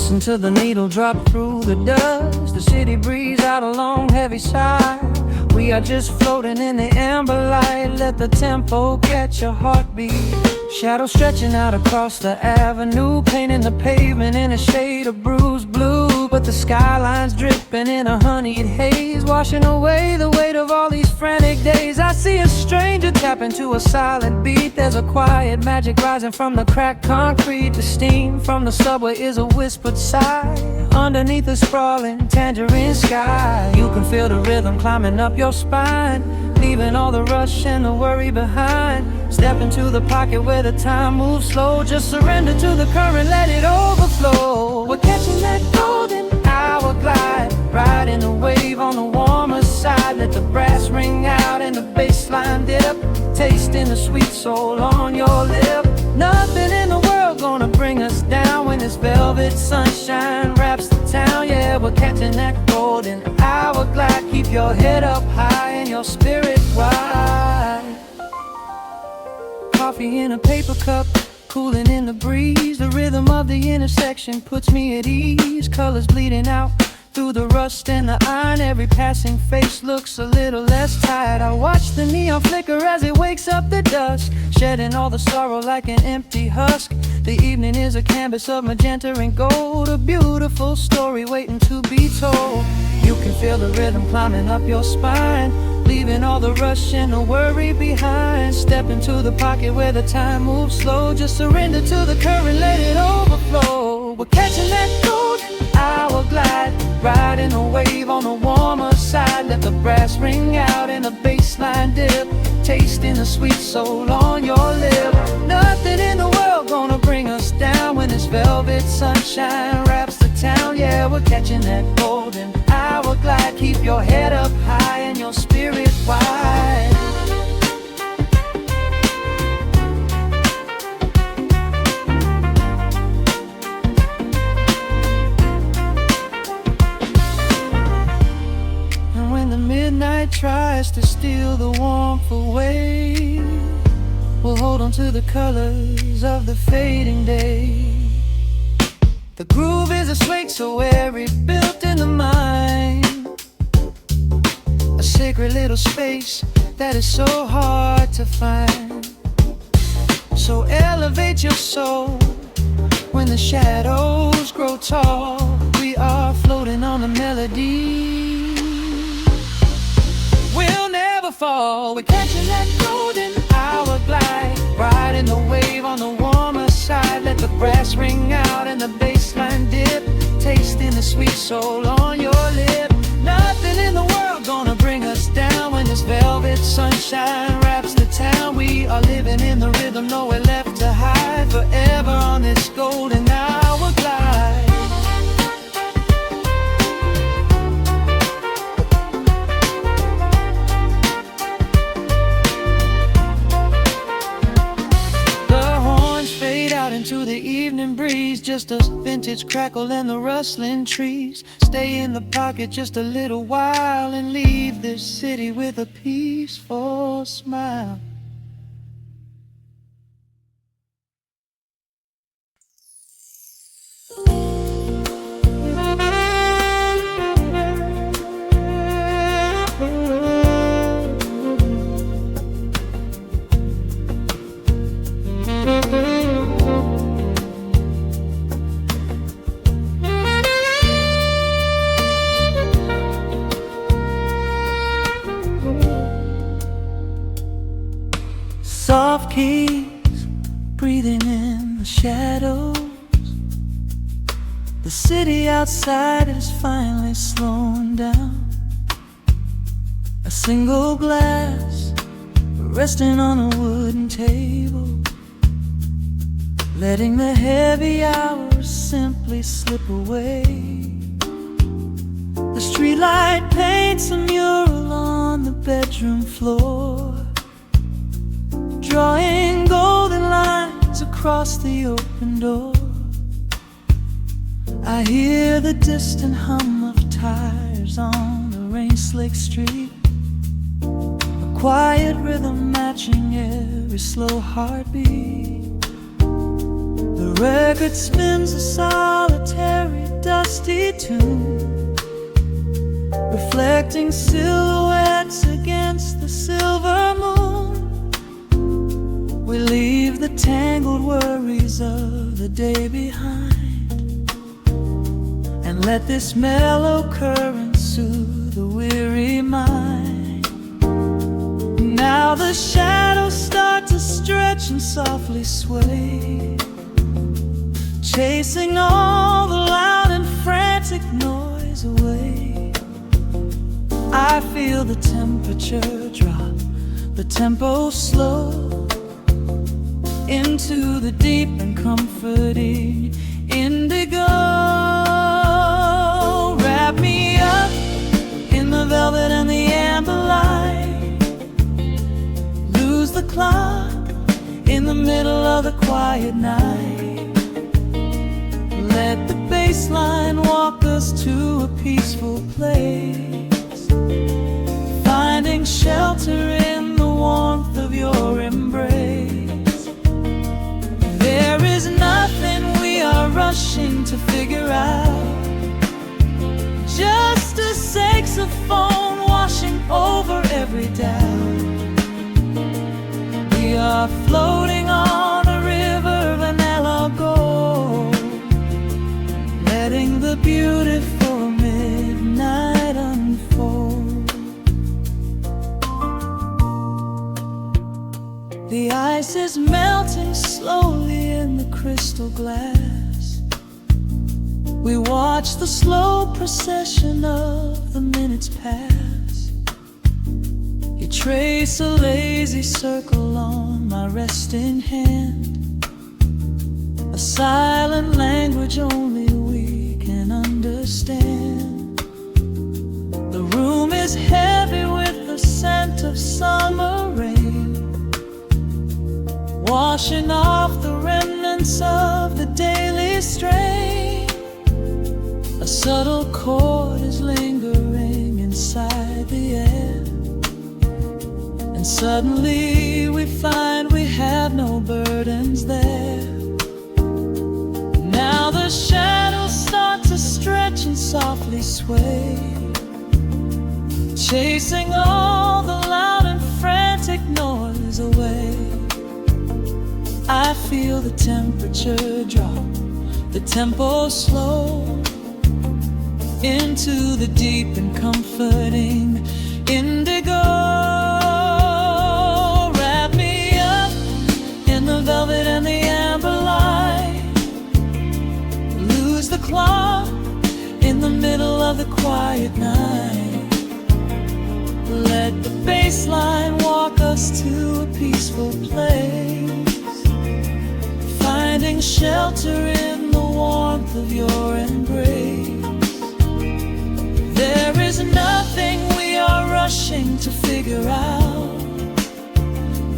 Listen to the needle drop through the dust. The city breeze out a long heavy sigh. We are just floating in the amber light. Let the tempo catch your heartbeat. Shadows stretching out across the avenue, painting the pavement in a shade of bruised blue. But the skyline's dripping in a honeyed haze, washing away the weight of all these frantic days. I see a stranger tap into a silent beat. There's a quiet magic rising from the cracked concrete. The steam from the subway is a whispered sigh underneath the sprawling tangerine sky. You can feel the rhythm climbing up your spine, leaving all the rush and the worry behind. Step into the pocket where the time moves slow. Just surrender to the current, let it overflow. We're catching that golden hour glide, riding the wave on the warmer side. Let the brass ring out and the bass line dip, tasting the sweet soul on your lip. Nothing in the world gonna bring us down when this velvet sunshine wraps the town. Yeah, we're catching that golden hour glide. Keep your head up high and your spirit wide. Coffee in a paper cup, cooling in the breeze. The rhythm of the intersection puts me at ease. Colors bleeding out through the rust and the iron. Every passing face looks a little less tired. I watch the neon flicker as it wakes up the dusk, shedding all the sorrow like an empty husk. The evening is a canvas of magenta and gold, a beautiful story waiting to be told. You can feel the rhythm climbing up your spine, leaving all the rush and the worry behind. Step into the pocket where the time moves slow. Just surrender to the current, let it overflow. We're catching that golden hour glide, riding a wave on the warmer side. Let the brass ring out and the bass line dip, tasting the sweet soul on your lip. Nothing in the world gonna bring us down when this velvet sunshine wraps the town. Yeah, we're catching that golden hour glide. Keep your head up high and your spirit wide. And when the midnight tries to steal the warmth away, we'll hold on to the colors of the fading day. The groove is a swing so airy, built in the mind, a sacred little space that is so hard to find. So elevate your soul when the shadows grow tall. We are floating on a melody, we'll never fall. We're catching that golden hour glide, riding the wave on the warmer side. Let the brass ring out and the bass line dip, tasting the sweet soul on your lip. Nothing in the world gonna bring us down when this velvet sunshine wraps the town. We are living in the rhythm, nowhere left to hide, forever on this golden hour glide. Into the evening breeze, just a vintage crackle and the rustling trees. Stay in the pocket just a little while and leave this city with a peaceful smile. Soft keys breathing in the shadows. The city outside is finally slowing down. A single glass resting on a wooden table, letting the heavy hours simply slip away. The streetlight paints a mural on the bedroom floor, drawing golden lines across the open door. I hear the distant hum of tires on the rain-slicked street, a quiet rhythm matching every slow heartbeat. The record spins a solitary, dusty tune, reflecting silhouettes against the silver moon. We leave the tangled worries of the day behind, and let this mellow current soothe the weary mind. Now the shadows start to stretch and softly sway, chasing all the loud and frantic noise away. I feel the temperature drop, the tempo slow, into the deep and comforting indigo. Wrap me up in the velvet and the amber light, lose the clock in the middle of the quiet night. Let the bass line walk us to a peaceful place, finding shelter in the warmth of your embrace. There is nothing we are rushing to figure out, just a saxophone washing over every doubt. We are floating on a river of mellow gold, letting the beautiful midnight unfold. The ice is melting slowly in the crystal glass. We watch the slow procession of the minutes pass. You trace a lazy circle on my resting hand, a silent language only we can understand. The room is heavy with the scent of summer rain, washing off the remnants of the daily strain. A subtle chord is lingering inside the air, and suddenly we find we have no burdens there. Now the shadows start to stretch and softly sway, chasing all the loud and frantic noise away. I feel the temperature drop, the tempo slow, into the deep and comforting indigo. Wrap me up in the velvet and the amber light, lose the clock in the middle of the quiet night. Let the bass line walk us to a peaceful place, finding shelter in the warmth of your embrace. There is nothing we are rushing to figure out,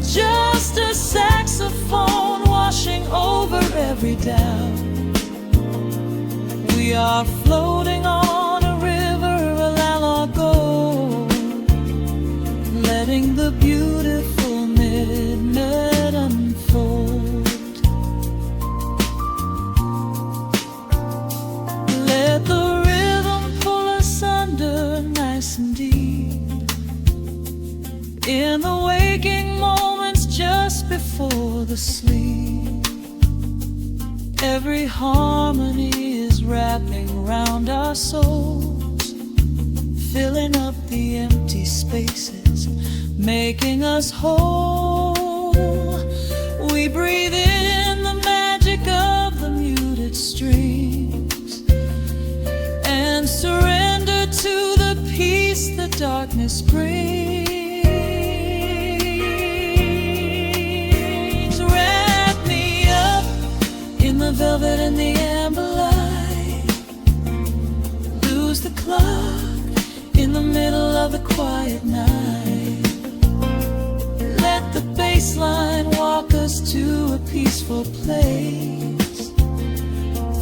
just a saxophone washing over every doubt. We are floating on a river of mellow gold, letting the beautiful midnight unfold. Let the rhythm pull us under nice and deep, in the waking moments just before the sleep. Every harmony is wrapping round our souls, filling up the empty spaces, making us whole. We breathe in the magic of the muted strings, and surrender to the peace the darkness brings. Wrap me up in the velvet and the amber light, lose the clock in the middle of the quiet night. Let the bass line walk us to a peaceful place,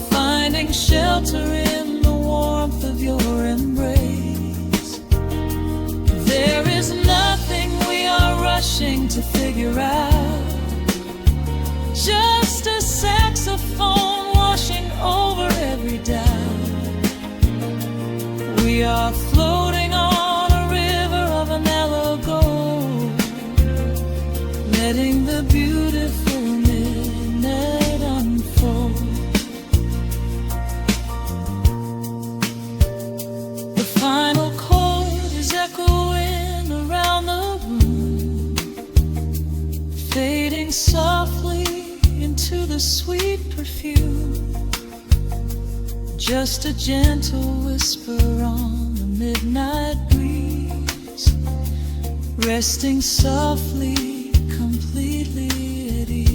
finding shelter in the warmth of your embrace. There is nothing we are rushing to figure out, just a saxophone We are floating on a river of a mellow gold, letting the beautiful midnight unfold. The final chord is echoing around the room, fading softly into the sweet perfume. Just a gentle whisper on the midnight breeze, resting softly, completely at ease.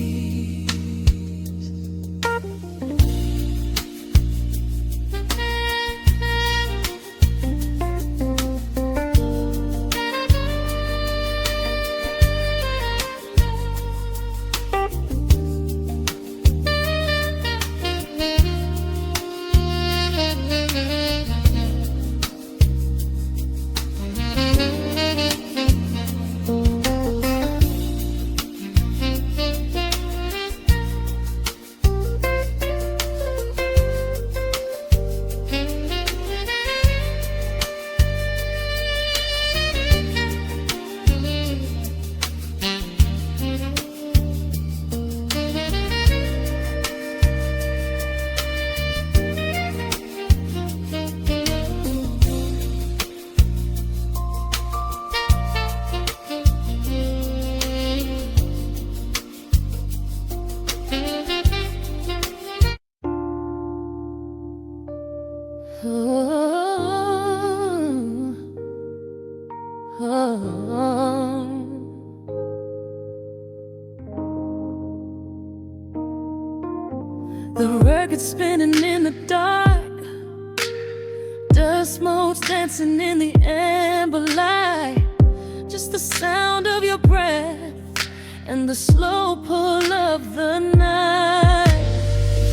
The record spinning in the dark, dust motes dancing in the amber light. Just the sound of your breath and the slow pull of the night.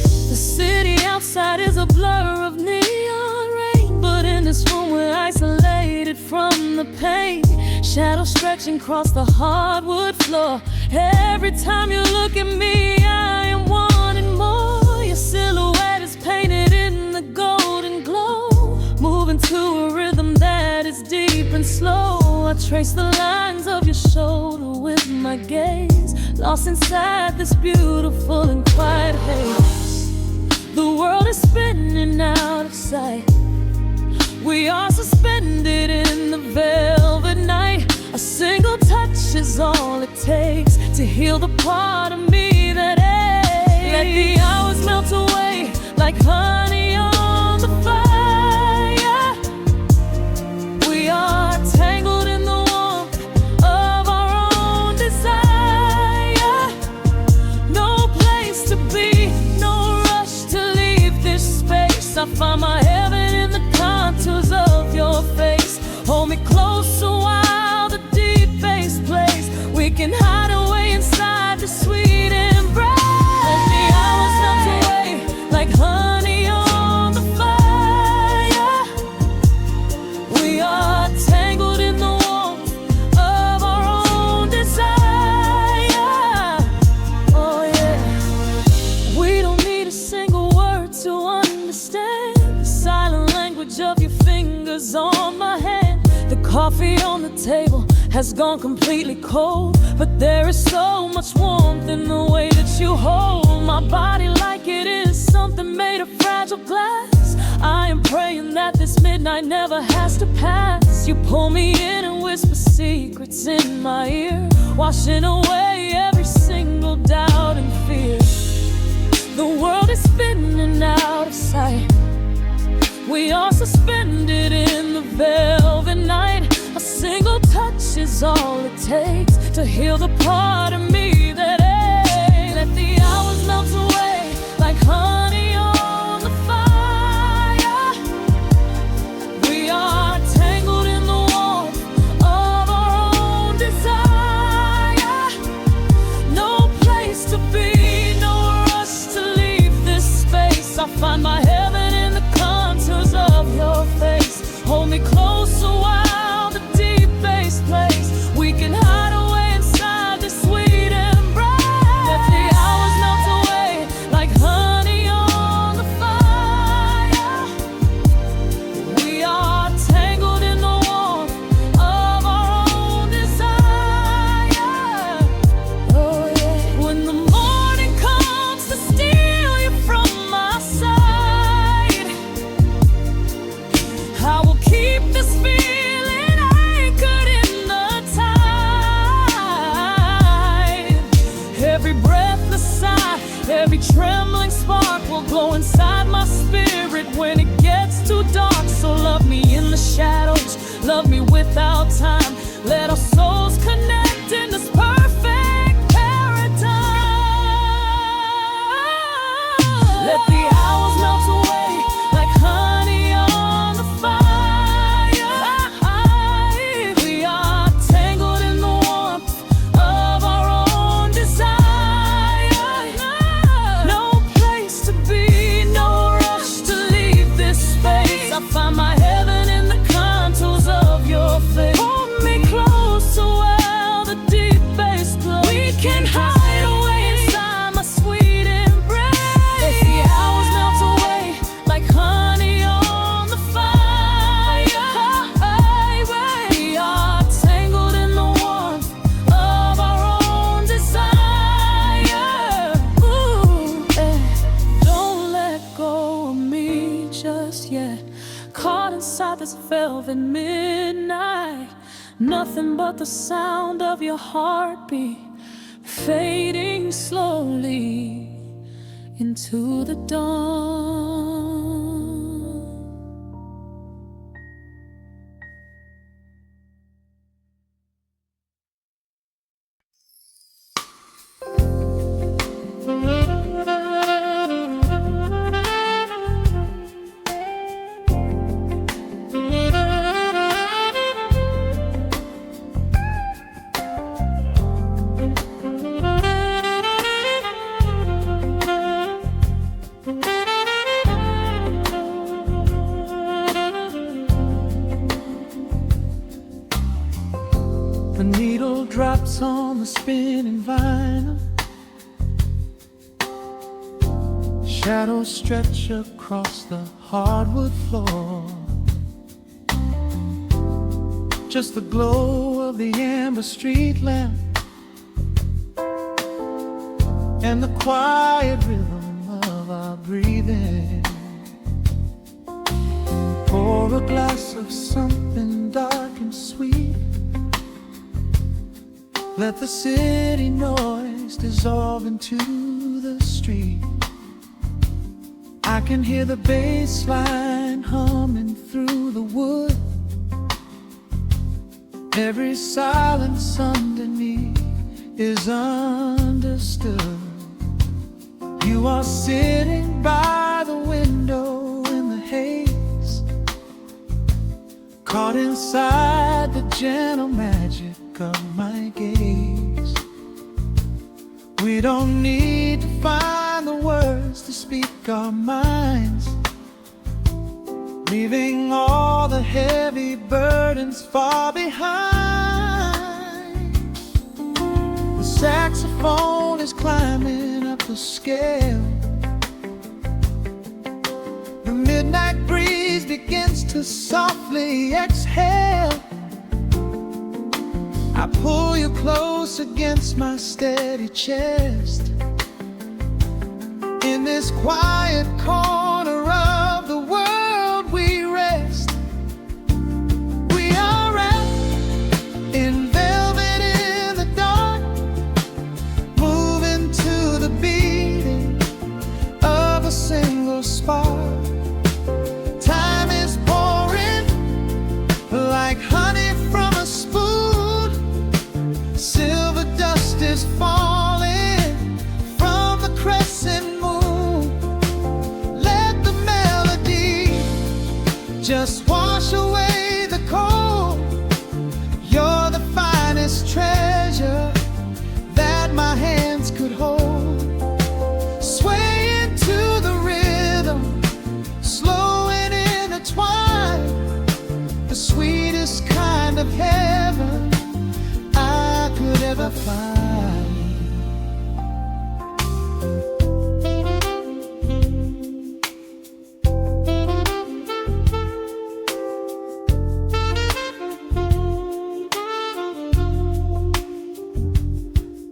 The city outside is a blur of neon rain, but in this room we're isolated from the pain. Shadows stretching across the hardwood floor. Every time you look at me, I am wanting more. Your silhouette is painted in the golden glow, moving to a rhythm that is deep and slow. I trace the lines of your shoulder with my gaze, lost inside this beautiful and quiet haze. The world is spinning out of sight. We are suspended in the velvet night. A single touch is all it takes to heal the part of me that aches. Let the hours melt away like honey on the fire. We are tangled in the warmth of our own desire. No place to be, no rush to leave this space. I find my heaven in the contours of your face. Hold me closer while the deep bass plays. We can hide away inside the sweet embrace. Let the hours melt away like honey on the fire. We are tangled in the warmth of our own desire. Oh yeah. We don't need a single word to understand the silent language of your fingers on my hand. The coffee on the table has gone completely cold, but there is so much warmth in the way that you hold my body like it is something made of fragile glass. I am praying that this midnight never has to pass. You pull me in and whisper secrets in my ear, washing away every single doubt and fear. The world is spinning out of sight. We are suspended in the velvet night. A single touch is all it takes to heal the part of me that aches. Let the hours melt away like honey on the fire. We are tangled in the warmth of our own desire. No place to be, no rush to leave this space. I find my heaven in the contours of your face. Hold me closer while the deep bass plays. We can hide away inside this sweet embrace. Let the hours melt away like honey Trembling spark will glow inside my spirit when it gets too dark. So love me in the shadows, love me without time. Let our souls connect in this perfect paradise. Let the hours melt away like honey on the fire. We are tangled in the warmth of our own desire. No place to be, no rush to leave this space. I find my heaven in the contours of your face. Hold me close so well the deep bass glows. We can hide away inside my sweet embrace. Let the hours melt away like honey on the fire. We are tangled in the warmth of our own desire. Ooh, don't let go of me just yet. Caught inside this velvet midnight. Nothing but the sound of your heartbeat fading slowly into the dawn. The needle drops on the spinning vinyl. Shadows stretch across the hardwood floor. Just the glow of the amber street lamp and the quiet rhythm of our breathing. Pour a glass of something dark and sweet. Let the city noise dissolve into the street. I can hear the bass line humming through the wood. Every silence underneath is understood. You are sitting by the window in the haze, caught inside the gentle magic of my gaze. We don't need to find the words to speak our minds, leaving all the heavy burdens far behind. The saxophone is climbing up the scale. The midnight breeze begins to softly exhale. I pull you close against my steady chest. In this quiet corner of the world we rest. We are wrapped in velvet in the dark, moving to the beating of a single spark. Time is pouring like honey from a spoon. Silver dust is falling from the crescent moon. Let the melody just wash away the cold. You're the finest treasure that my hands could hold. Swaying to the rhythm, slow and intertwined. The sweetest kind of heaven I could ever find.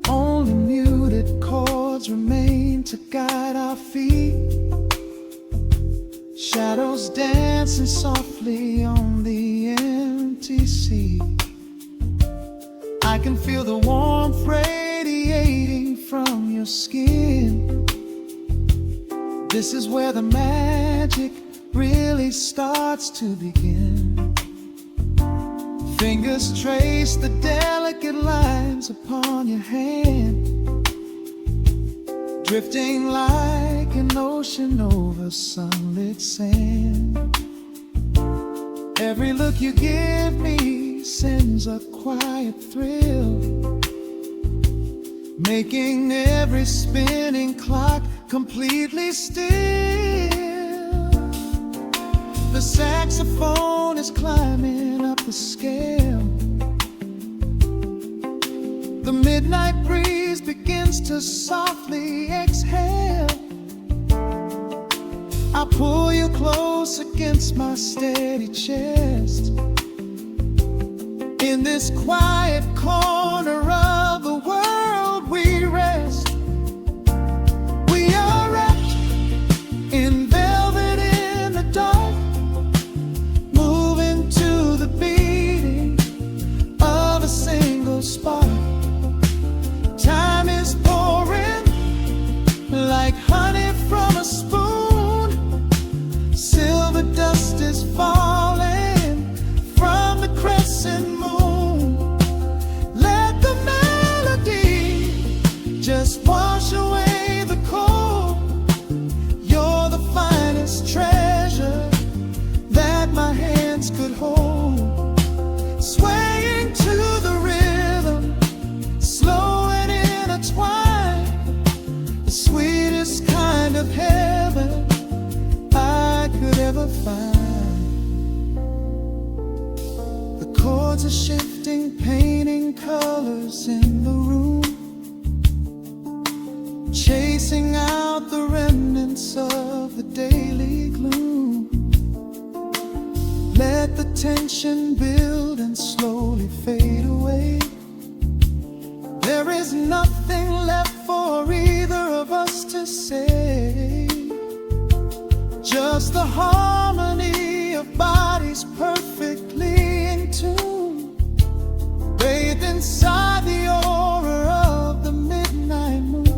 Only muted chords remain to guide our feet. Shadows dancing softly on the empty sea. I can feel the warmth radiating from your skin. This is where the magic really starts to begin. Fingers trace the delicate lines upon your hand, drifting like an ocean over sunlit sand. Every look you give me sends a quiet thrill, making every spinning clock completely still. The saxophone is climbing up the scale. The midnight breeze begins to softly exhale. I pull you close against my steady chest. In this quiet corner of the world we rest. We are wrapped in velvet in the dark, moving to the beating of a single spark. Time is pouring like honey from a spoon. Silver dust is falling from the crescent moon. Let the melody just wash away the cold. You're the finest treasure that my hands could hold. Swaying to the rhythm, slow and intertwined, the sweetest kind of heaven I could ever find. The chords are shifting, painting colors in the room, chasing out the remnants of the daily gloom. Let the tension build and slowly fade away. There is nothing left for either of us to say. Just the harmony of bodies perfectly in tune, bathed inside the aura of the midnight moon.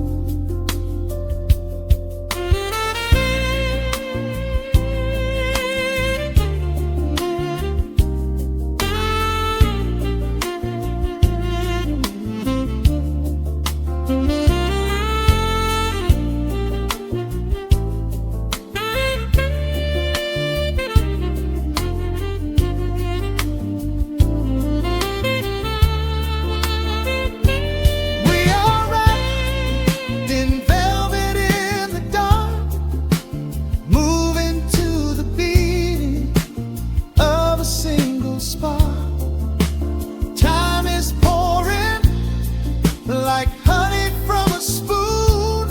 Like honey from a spoon,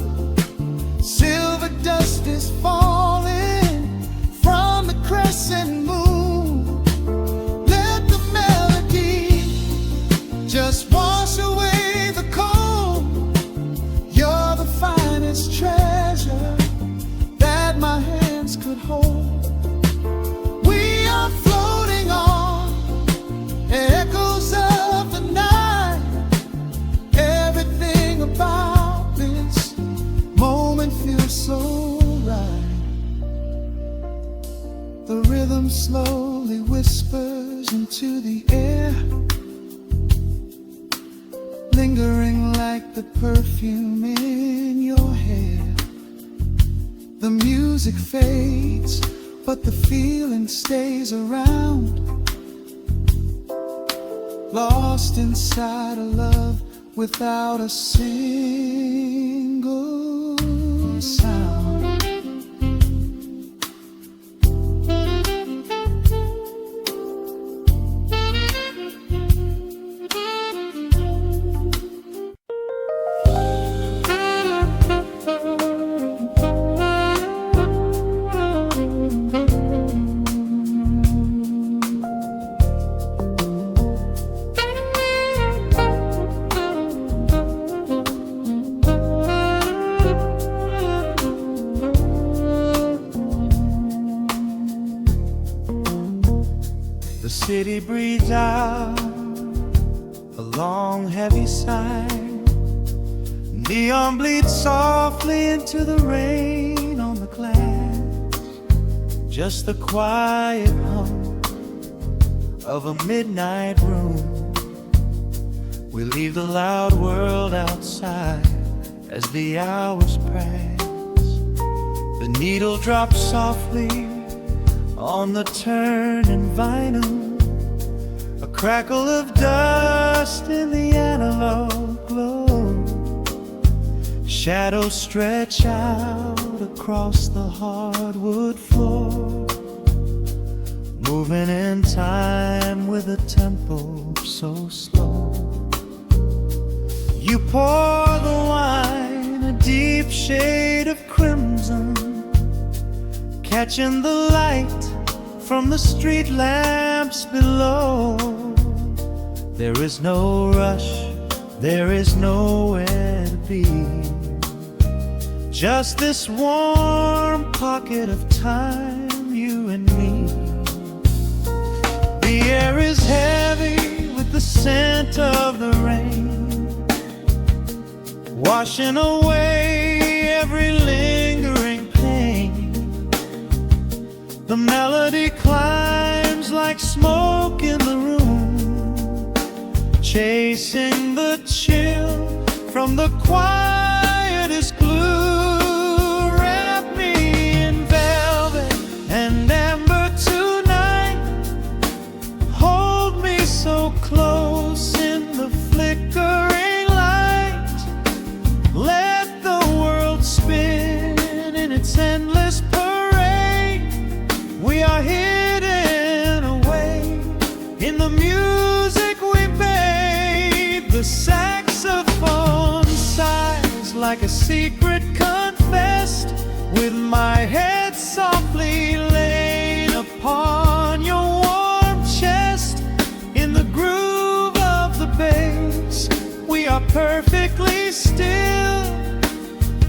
silver dust is falling from the crescent moon. Let the melody just wash away the cold. You're the finest treasure that my hands could hold. We are floating on echoes of the night. Everything about this moment feels so right. The rhythm slowly whispers into the air, lingering like the perfume in your hair. The music fades, but the feeling stays around, lost inside a love without a single sound. city breathes out a long heavy sigh. Neon bleeds softly into the rain on the clouds. class, just the quiet hum of a midnight room. We leave the loud world outside as the hours pass. The needle drops softly on the turning vinyl, a crackle of dust in the analog glow. Shadows stretch out across the hardwood floor, moving in time with a tempo so slow. You pour the wine, a deep shade of crimson, catching the light from the street lamps below. There is no rush, there is nowhere to be, just this warm pocket of time, you and me. The air is heavy with the scent of the rain, washing away every lingering pain. The melody climbs like smoke in the room, chasing the chill from the quietest glue. Wrap me in velvet and amber tonight, hold me so close in the flickering light. Let the world spin in its endless parade. We are hidden away in the music we made. The saxophone sighs like a secret confessed, with my head softly laid upon your warm chest. In the groove of the bass, we are perfectly still,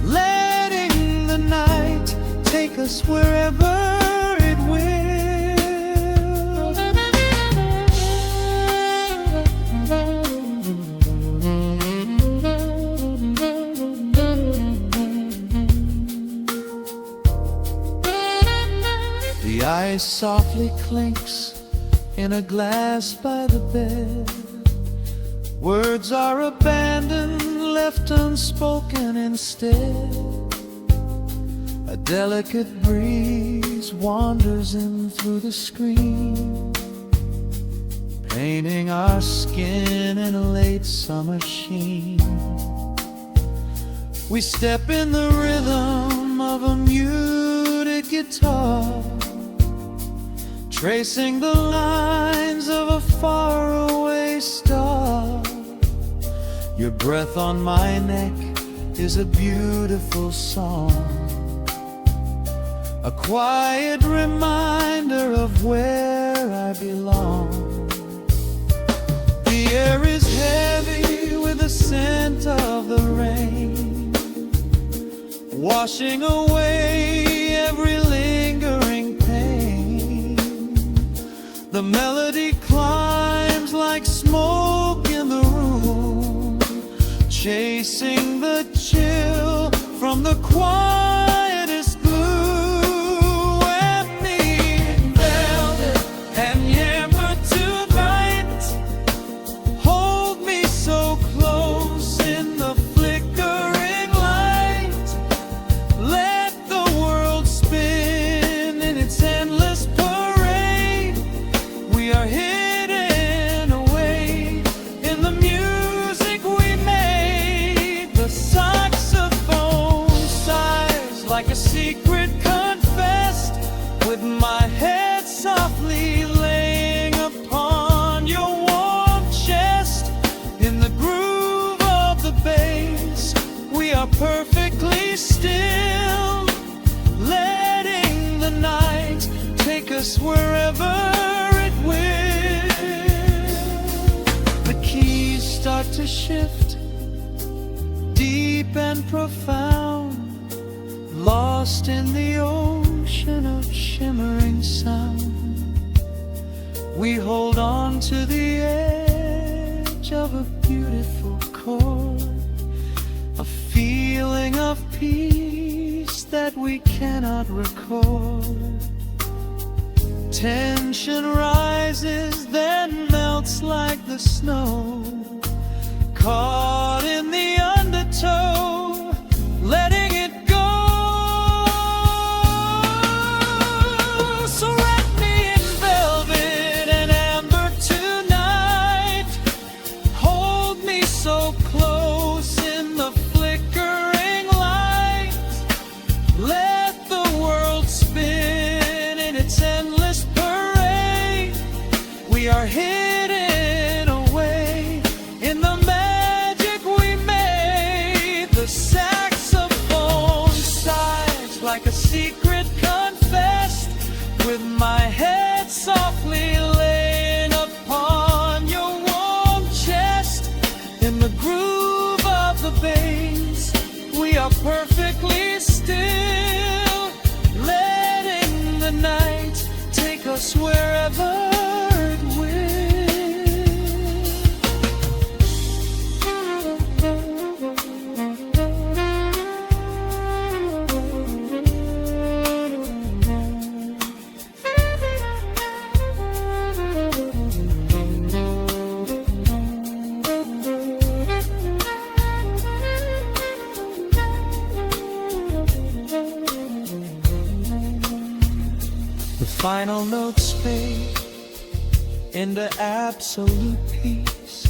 letting the night take us wherever it will. The ice softly clinks in a glass by the bed. Words are abandoned, left unspoken instead. A delicate breeze wanders in through the screen, painting our skin in a late summer sheen. We step in the rhythm of a muted guitar, tracing the lines of a faraway star. Your breath on my neck is a beautiful song, a quiet reminder of where I belong. The air is heavy with the scent of the rain, washing away every lingering pain. The melody climbs like smoke in the room, chasing the chill from the quietest glue. Wrap me in velvet and amber tonight, hold me so close in the flickering light. Let the world spin in its endless parade. We are hidden away in the music we made. The saxophone sighs like a secret confessed, with my head softly laying upon your warm chest. In the groove of the bass, we are perfectly still, letting the night take us wherever it will. The keys start to shift, deep and profound, lost in the ocean of shimmering sound. We hold on to the edge of a beautiful chord, a feeling of peace that we cannot record. Tension rises, then melts like the snow, caught in the undertow, letting it go. So wrap me in velvet and amber tonight. Hold me so close in the flickering light. Let the world spin in its endless parade. We are hidden away in the magic we made. The saxophone sighs like a secret confessed, with my head softly laying upon your warm chest. In the groove of the bass, we are perfectly still, letting the night take us wherever it will. The final notes fade into absolute peace.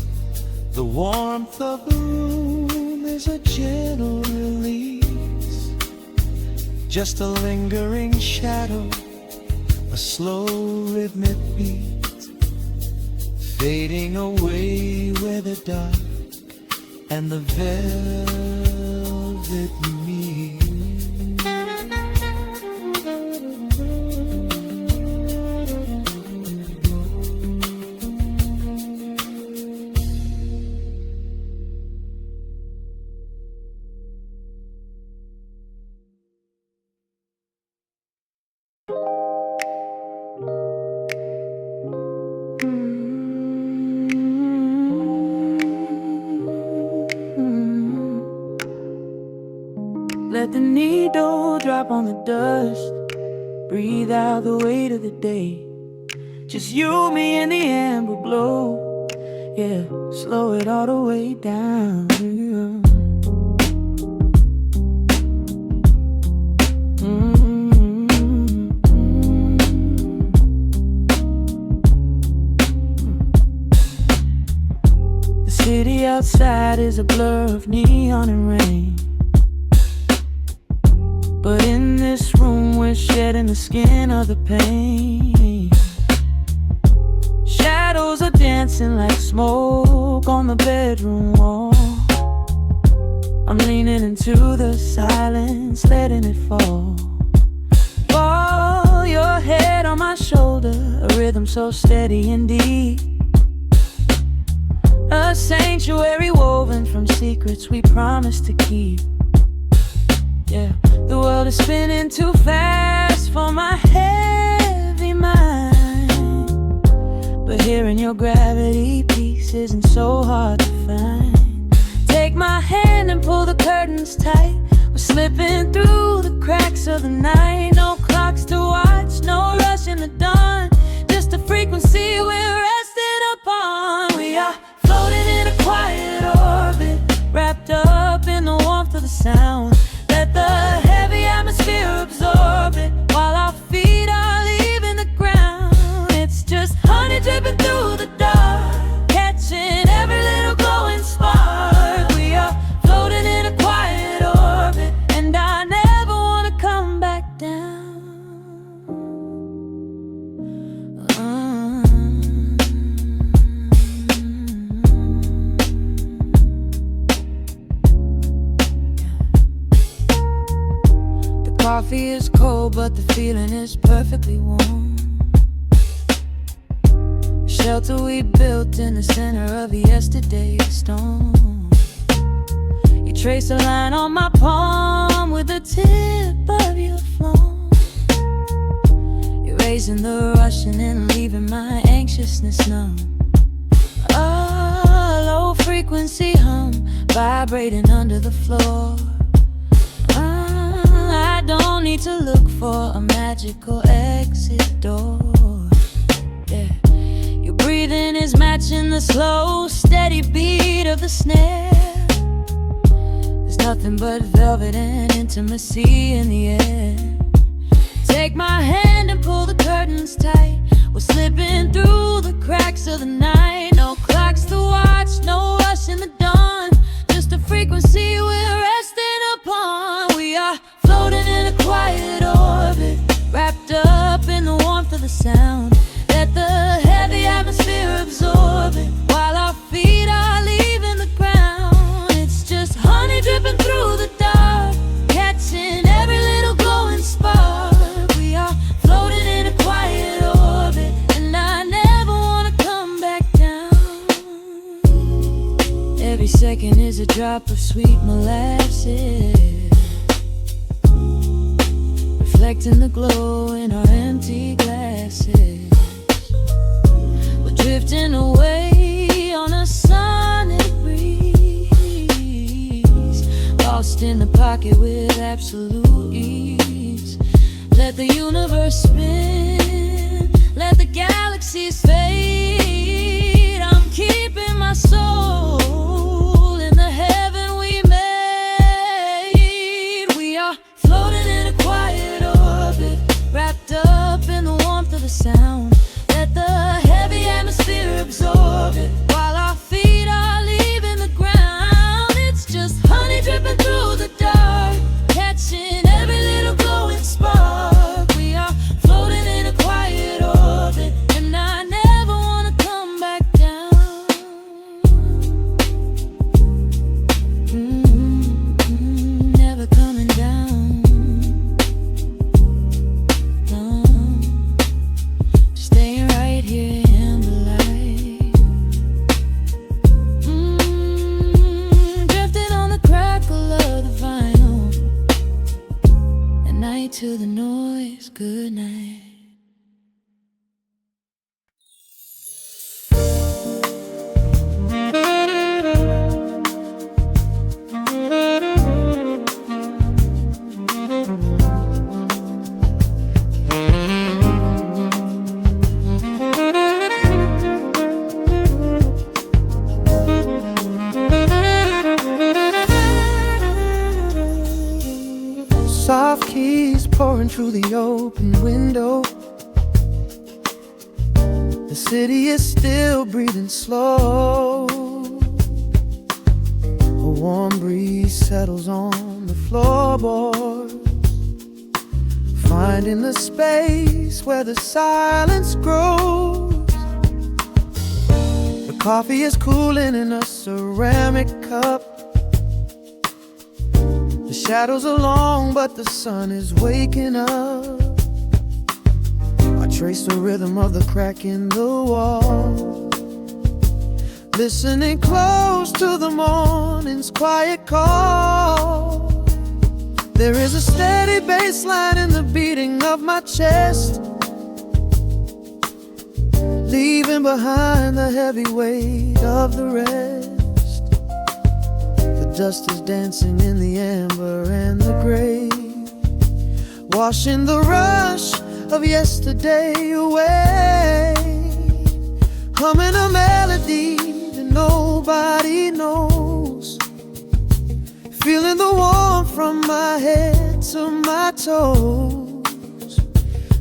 The warmth of the room is a gentle release. Just a lingering shadow, a slow rhythmic beat, fading away where the dark and the velvet meet. Let the needle drop on the dust. Breathe out the weight of the day. Just you, me, and the amber glow. Yeah, slow it all the way down. The city outside is a blur of neon and rain, but in this room we're shedding the skin of the pain. Shadows are dancing like smoke on the bedroom wall. I'm leaning into the silence, letting it fall. Fall your head on my shoulder, a rhythm so steady and deep. A sanctuary woven from secrets we promised to keep. Yeah, the world is spinning too fast for my heavy mind, but hearing your gravity piece isn't so hard to find. Take my hand and pull the curtains tight. We're slipping through the cracks of the night. No clocks to watch, no rush in the dawn, just a frequency we're resting upon. We are floating in a quiet orbit, wrapped up in the warmth of the sound. Let the heavy atmosphere absorb it, while our feet are leaving the ground. It's just honey dripping through the dark, catching every little glowing spark. We are floating in a quiet orbit, and I never want to come back down. Coffee is cold, but the feeling is perfectly warm. Shelter we built in the center of yesterday's storm. You trace a line on my palm with the tip of your phone, erasing the rushing and leaving my anxiousness numb. A low frequency hum vibrating under the floor. I don't need to look for a magical exit door. Yeah. Your breathing is matching the slow, steady beat of the snare. There's nothing but velvet and intimacy in the air. Take my hand and pull the curtains tight. We're slipping through the cracks of the night. No clocks to watch, no rush in the dawn. Just a frequency we're resting upon. We are floating in a quiet orbit, wrapped up in the warmth of the sound. Let the heavy atmosphere absorb it, while our feet are leaving the ground. It's just honey dripping through the dark, catching every little glowing spark. We are floating in a quiet orbit, and I never wanna come back down. Every second is a drop of sweet molasses, reflecting the glow in our empty glasses. We're drifting away on a sonic breeze, lost in the pocket with absolute ease. Let the universe spin, let the galaxies fade. I'm keeping my soul in the heaven we made. We are floating in a quiet orbit, wrapped up in the warmth of the sound. Let the heavy atmosphere absorb it, while our feet are leaving the ground. It's just honey dripping through the dark, catching every little glowing spark. We are floating in a quiet orbit, and I never wanna come back down. Never coming down. No, just staying right here in the light. Drifting on the crackle of the vinyl. At night to the noise, good night. Soft keys pouring through the open window. The city is still breathing slow. A warm breeze settles on the floorboards, finding the space where the silence grows. The coffee is cooling in a ceramic cup. The shadows are long, but the sun is waking up. I trace the rhythm of the crack in the wall, listening close to the morning's quiet call. There is a steady bass line in the beating of my chest, leaving behind the heavy weight of the rest. The dust is dancing in the amber and the gray, washing the rush of yesterday away. Humming a melody that nobody knows, feeling the warmth from my head to my toes.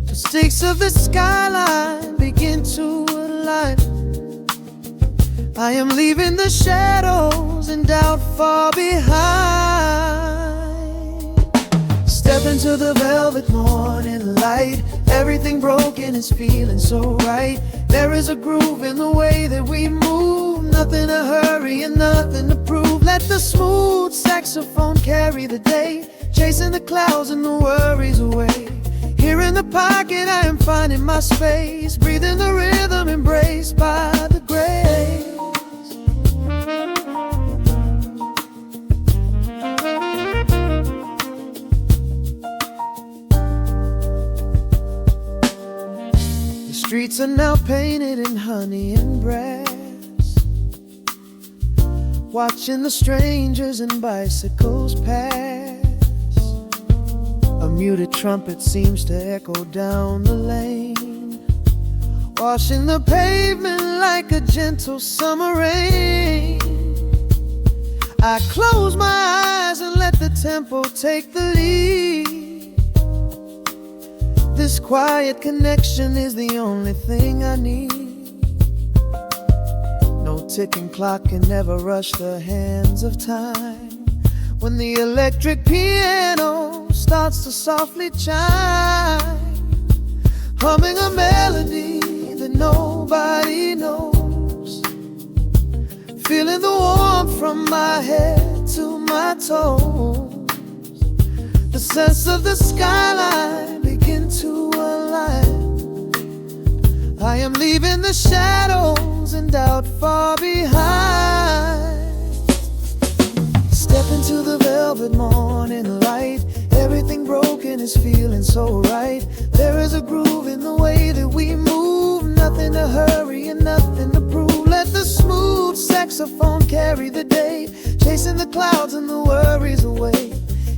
The stakes of the skyline begin to align. I am leaving the shadows and doubt far behind. Step into the velvet morning light. Everything broken is feeling so right. There is a groove in the way that we move. Nothing to hurry and nothing to prove. Let the smooth saxophone carry the day, chasing the clouds and the worries away. Here in the pocket I am finding my space, breathing the rhythm embraced by the grace. The streets are now painted in honey and brass, watching the strangers and bicycles pass. A muted trumpet seems to echo down the lane, washing the pavement like a gentle summer rain. I close my eyes and let the tempo take the lead. This quiet connection is the only thing I need. No ticking clock can ever rush the hands of time. When the electric piano starts to softly chime, humming a melody that nobody knows, feeling the warmth from my head to my toes. The sense of the skyline begin to align. I am leaving the shadows and doubt far behind. Step into the velvet morning light. Everything broken is feeling so right. There is a groove in the way that we move. Nothing to hurry and nothing to prove. Let the smooth saxophone carry the day, chasing the clouds and the worries away.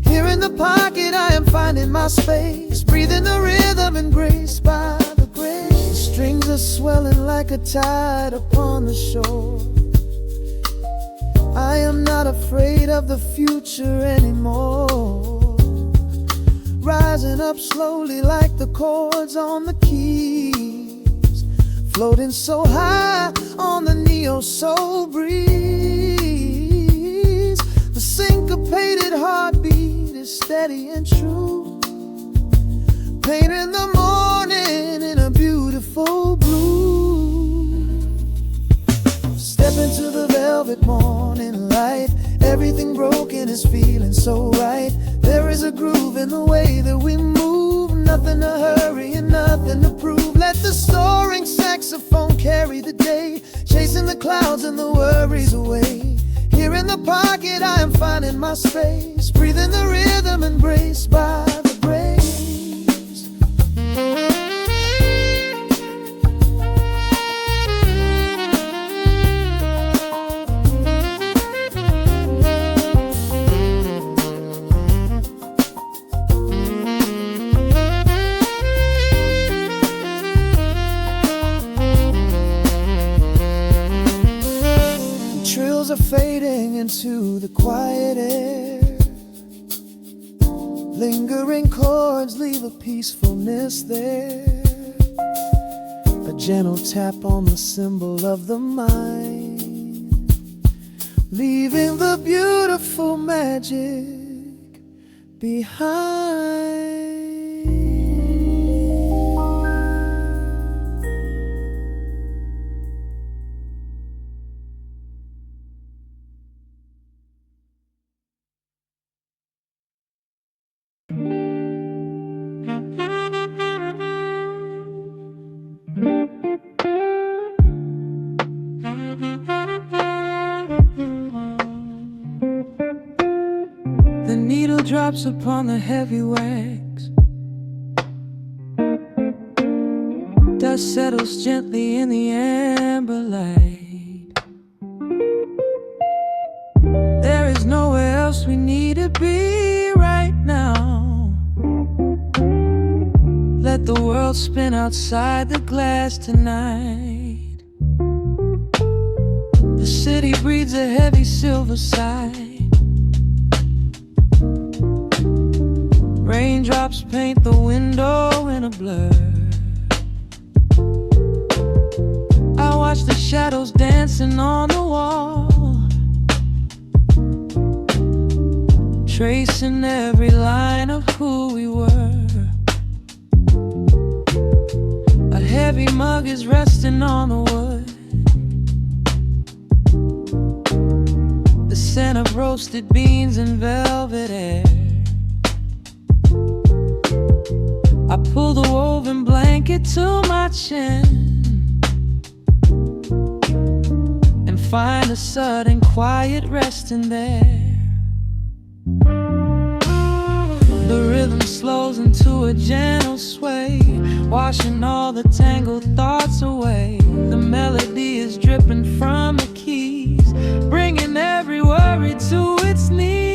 Here in the pocket I am finding my space, breathing the rhythm and grace by the grace. The strings are swelling like a tide upon the shore. I am not afraid of the future anymore. Rising up slowly like the chords on the keys, floating so high on the neo-soul breeze. The syncopated heartbeat is steady and true, painting the morning in a beautiful blue. Step into the velvet morning light. Everything broken is feeling so right. There is a groove in the way that we move. Nothing to hurry and nothing to prove. Let the soaring saxophone carry the day, chasing the clouds and the worries away. Here in the pocket I am finding my space, breathing the rhythm embraced by the grace. Are fading into the quiet air. Lingering chords leave a peacefulness there. A gentle tap on the cymbal of the mind, leaving the beautiful magic behind. The needle drops upon the heavy wax. Dust settles gently in the amber light. There is nowhere else we need to be right now. Let the world spin outside the glass tonight. The city breathes a heavy silver sigh. Raindrops paint the window in a blur. I watch the shadows dancing on the wall, tracing every line of who we were. A heavy mug is resting on the wood. The scent of roasted beans and velvet air. I pull the woven blanket to my chin and find a sudden quiet resting there. The rhythm slows into a gentle sway, washing all the tangled thoughts away. The melody is dripping from the keys, bringing every worry to its knees.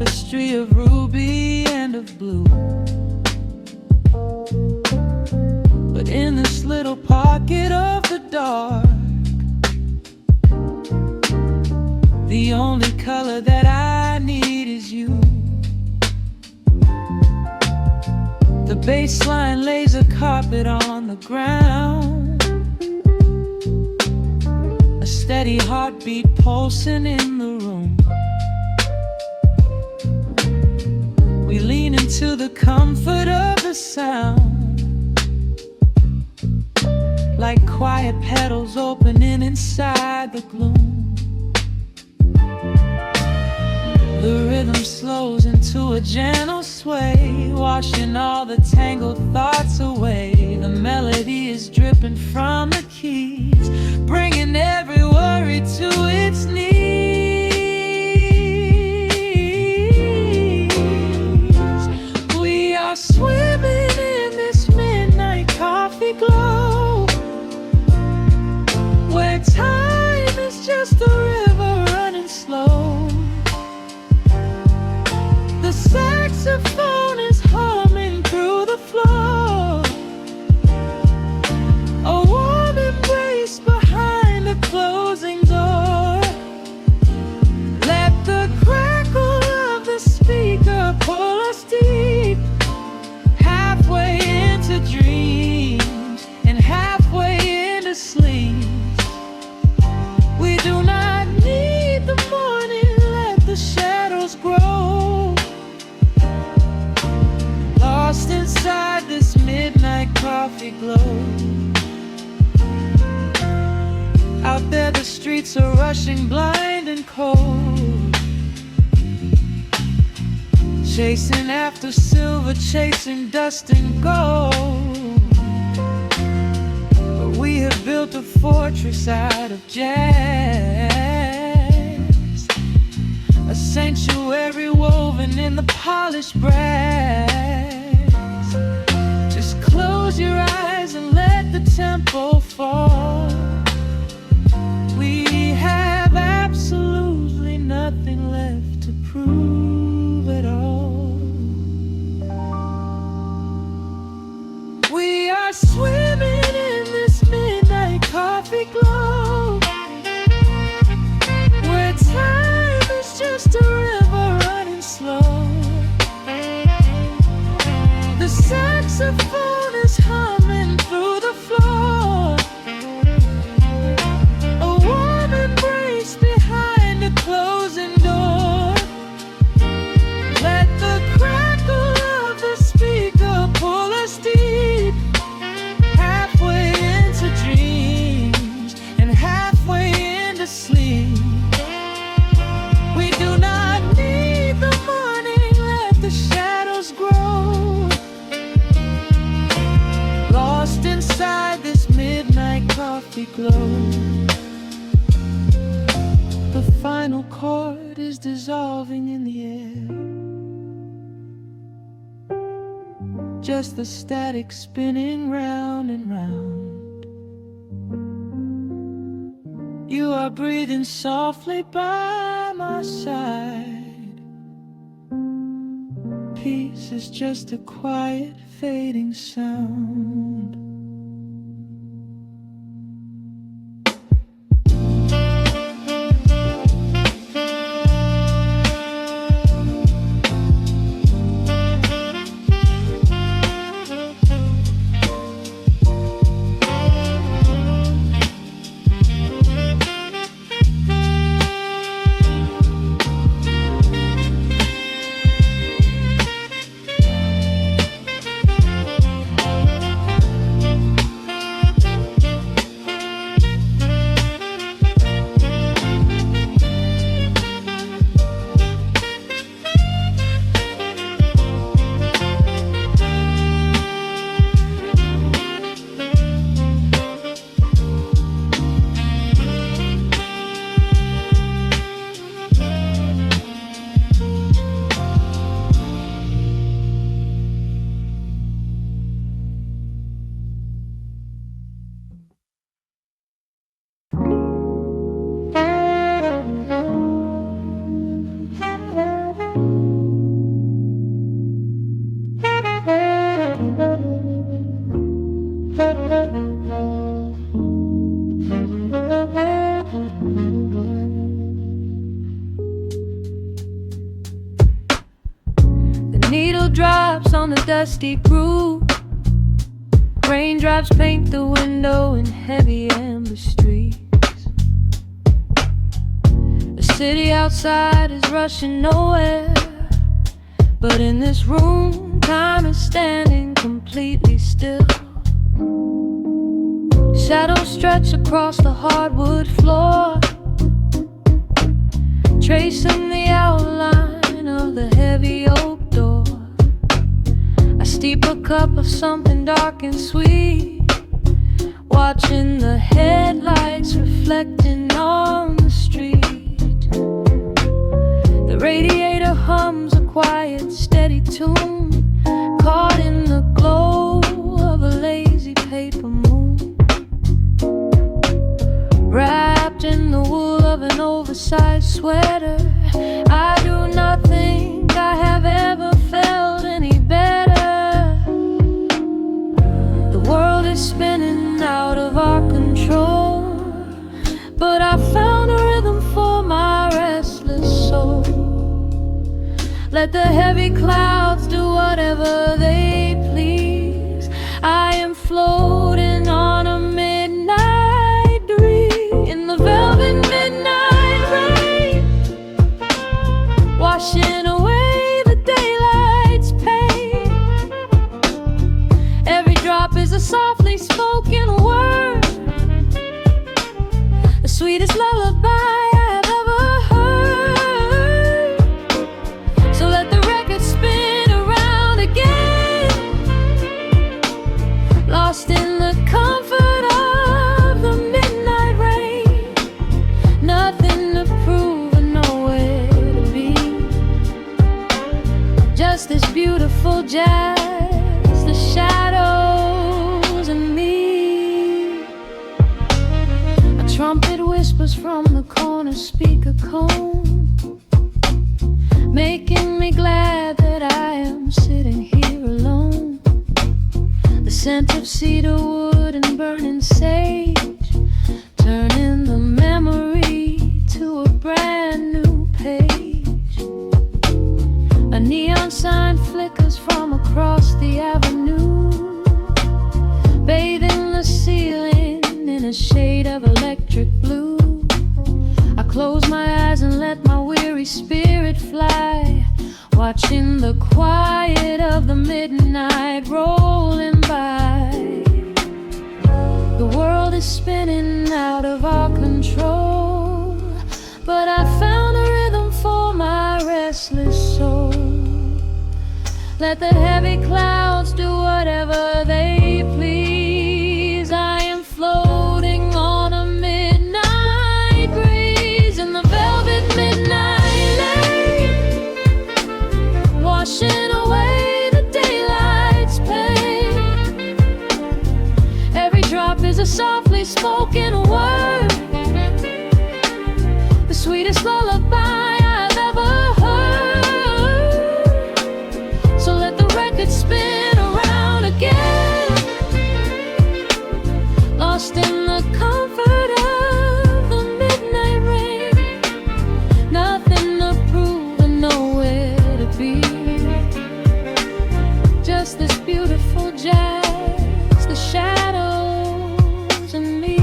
tapestry of ruby and of blue. But in this little pocket of the dark, the only color that I need is you. The baseline lays a carpet on the ground, a steady heartbeat pulsing in the room. We lean into the comfort of the sound, like quiet petals opening inside the gloom. The rhythm slows into a gentle sway, washing all the tangled thoughts away. The melody is dripping from the keys, bringing every worry to its knees. We are swimming in this midnight coffee glow, where time is just a river running slow. The saxophone is humming through the floor, a warm embrace behind a closing door. Let the crackle of the speaker pull us deep, halfway into dreams and halfway into sleep. We do not need the morning, let the shadows grow. Lost inside this midnight coffee glow. Out there the streets are rushing blind and cold, chasing after silver, chasing dust and gold. But we have built a fortress out of jazz, a sanctuary woven in the polished brass. Just close your eyes and let the tempo fall. We have absolutely nothing left to prove at all. We are swimming in this midnight coffee glow, where time is just a river running slow. The saxophone is humming through the floor, a warm embrace behind a closing door. Let the crackle of the speaker pull us deep, halfway into dreams and halfway into sleep. We do not need the morning, let the shadows grow. Lost inside this midnight coffee glow. The final chord is dissolving in the air, just the static spinning round and round. You are breathing softly by my side. Peace is just a quiet fading sound. down a dusty groove. Raindrops paint the window in heavy amber streets. The city outside is rushing nowhere, but in this room, time is standing completely still. Shadows stretch across the hardwood floor, tracing the outline of the heavy oak door. I steep a cup of something dark and sweet, watching the headlights reflecting on the street. The radiator hums a quiet, steady tune, caught in the glow of a lazy paper moon. Wrapped in the wool of an oversized sweater, I do not think I have ever felt any better. The world is spinning out of our control, but I found a rhythm for my restless soul. Let the heavy clouds do whatever they please. I am floating on a midnight breeze in the velvet midnight rain, washing away the daylight's pain. Every drop is a softly spoken word, the sweetest lullaby I have ever heard. So let the record spin around again, lost in the comfort of the midnight rain. Nothing to prove and nowhere to be, just this beautiful jazz, the shadows and me. A trumpet whispers from the corner speaker cone, making me glad that I am sitting here alone. The scent of cedar wood and burning sage, turning the memory to a brand new page. A neon sign flickers from across the avenue, bathing the ceiling in a shade of electric blue. I close my eyes and let my weary spirit fly, watching the quiet of the midnight rolling by. The world is spinning out of our control, but I found a rhythm for my restless soul. Let the heavy clouds do whatever they please. I am floating on a midnight breeze in the velvet midnight lane, washing away the daylight's pain. Every drop is a softly spoken word, the sweetest lullaby I've ever heard. So let the record spin around again, lost in the comfort of the midnight rain. Nothing to prove and nowhere to be, just this beautiful jazz, the shadows and me.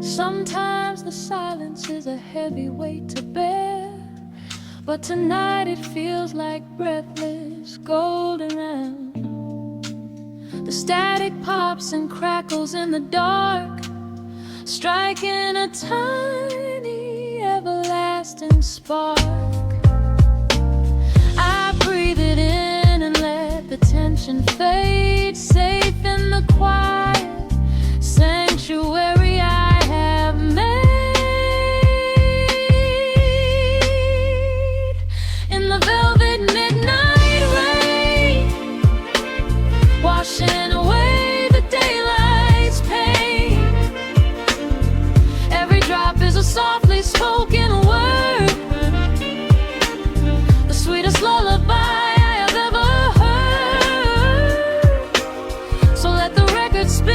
Sometimes the silence is a heavy weight to bear, but tonight it feels like breathless golden round. The static pops and crackles in the dark, striking a tiny everlasting spark. I breathe it in and let the tension fade, safe in the quiet sanctuary I have made. In the velvet midnight rain, washing away the daylight's pain. Every drop is a softly spoken word, the sweetest lullaby I have ever heard. So let the record spin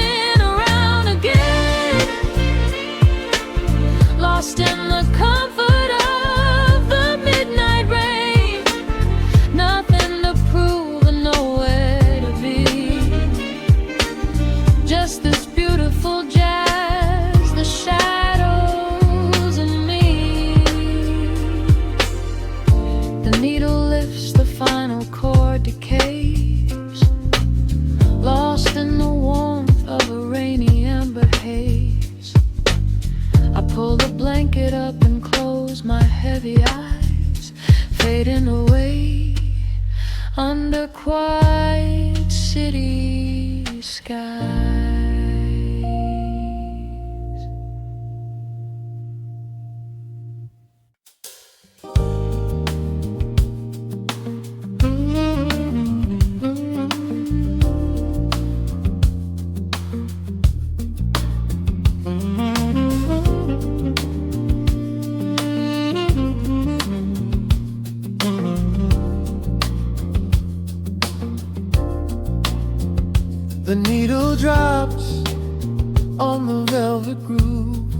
close my heavy eyes, fading away under quiet city skies. The needle drops on the velvet groove.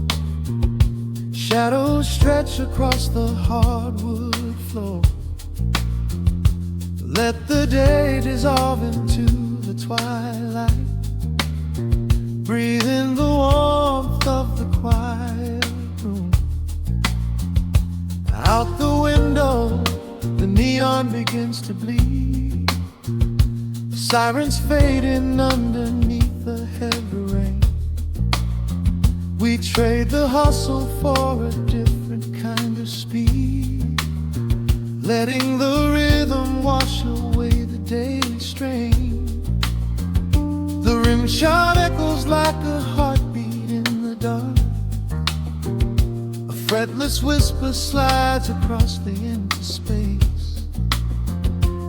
Shadows stretch across the hardwood floor. Let the day dissolve into the twilight. Breathe in the warmth of the quiet room. Out the window, the neon begins to bleed. Sirens fading underneath the heavy rain. We trade the hustle for a different kind of speed, letting the rhythm wash away the daily strain. The rim shot echoes like a heartbeat in the dark. A fretless whisper slides across the empty space.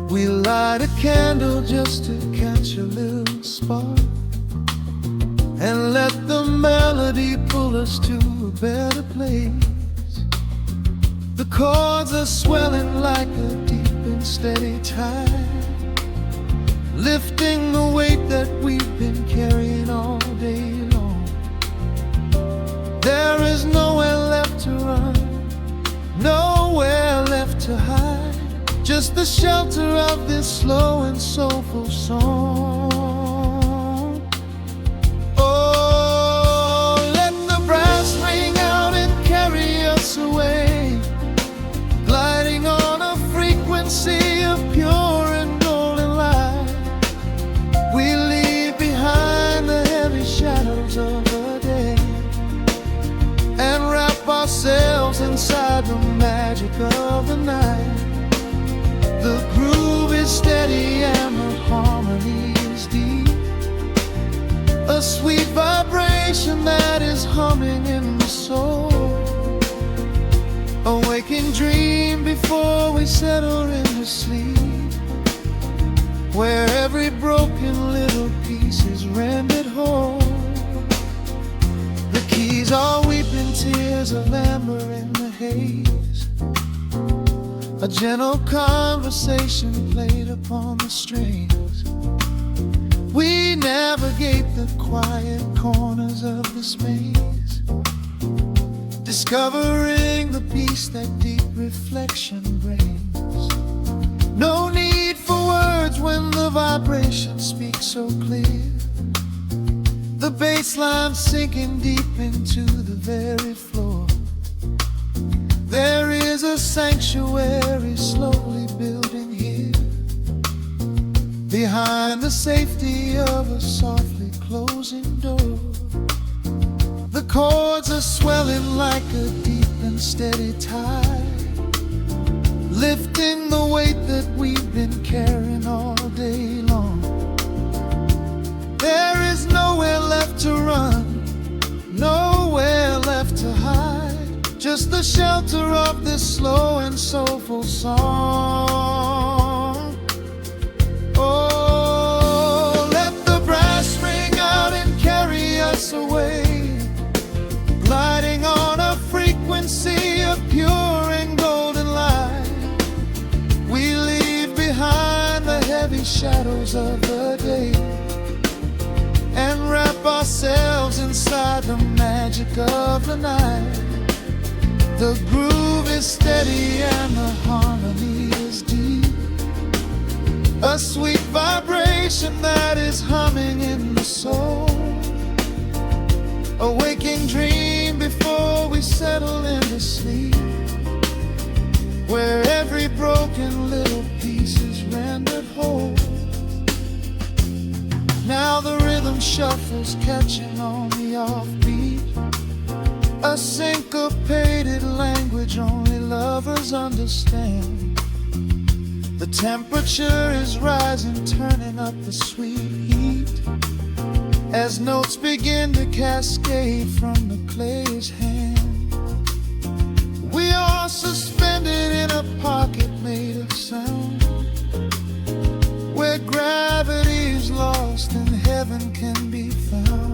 We light a candle just to catch a little spark, and let the melody pull us to a better place. The chords are swelling like a deep and steady tide, lifting the weight that we've been carrying all day long. There is nowhere left to run, nowhere left to hide. Just the shelter of this slow and soulful song. Oh, let the brass ring out and carry us away, gliding on a frequency of pure and golden light. We leave behind the heavy shadows of the day and wrap ourselves inside the magic of the night. The groove is steady and the harmony is deep, a sweet vibration that is humming in the soul. A waking dream before we settle into sleep, where every broken little piece is rendered whole. The keys are weeping tears of amber in the haze, a gentle conversation played upon the strings. We navigate the quiet corners of this maze, discovering the peace that deep reflection brings. No need for words when the vibration speaks so clear. The bass line sinking deep into the very floor. There is a sanctuary slowly building here, behind the safety of a softly closing door. The chords are swelling like a deep and steady tide, lifting the weight that we've been carrying all day long. There is nowhere left to run, nowhere left to hide. Just the shelter of this slow and soulful song. Oh, let the brass ring out and carry us away, gliding on a frequency of pure and golden light. We leave behind the heavy shadows of the day and wrap ourselves inside the magic of the night. The groove is steady and the harmony is deep, a sweet vibration that is humming in the soul. A waking dream before we settle into sleep, where every broken little piece is rendered whole. Now the rhythm shuffles, catching on the offbeat, a A syncopated language only lovers understand. The temperature is rising, turning up the sweet heat, as notes begin to cascade from the clay's hand. We are suspended in a pocket made of sound, where gravity is lost and heaven can be found.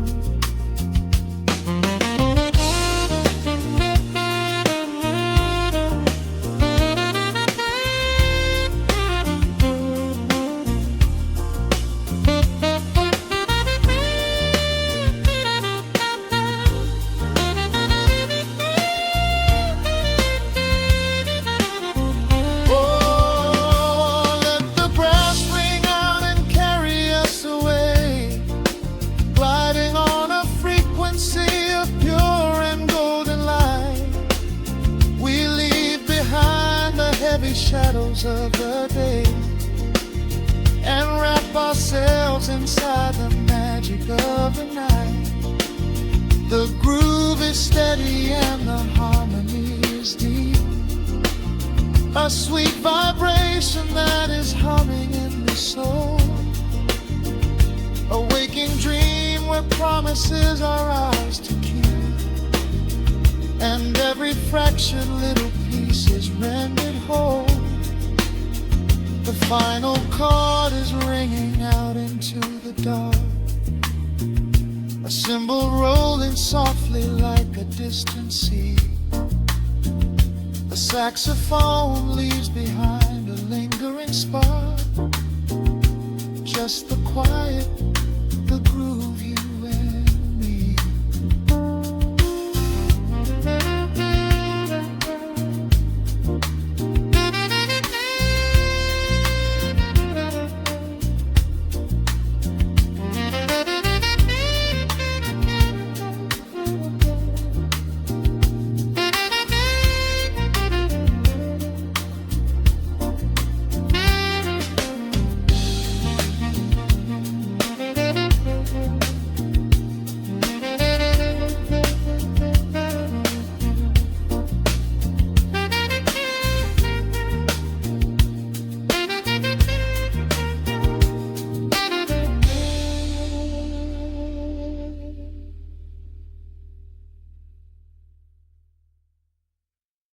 Shadows of the day and wrap ourselves inside the magic of the night. The groove is steady and the harmony is deep, a sweet vibration that is humming in the soul. A waking dream where promises are ours to keep, and every fractured little piece is rendered whole. The final chord is ringing out into the dark, a cymbal rolling softly like a distant sea. The saxophone leaves behind a lingering spark, just the quiet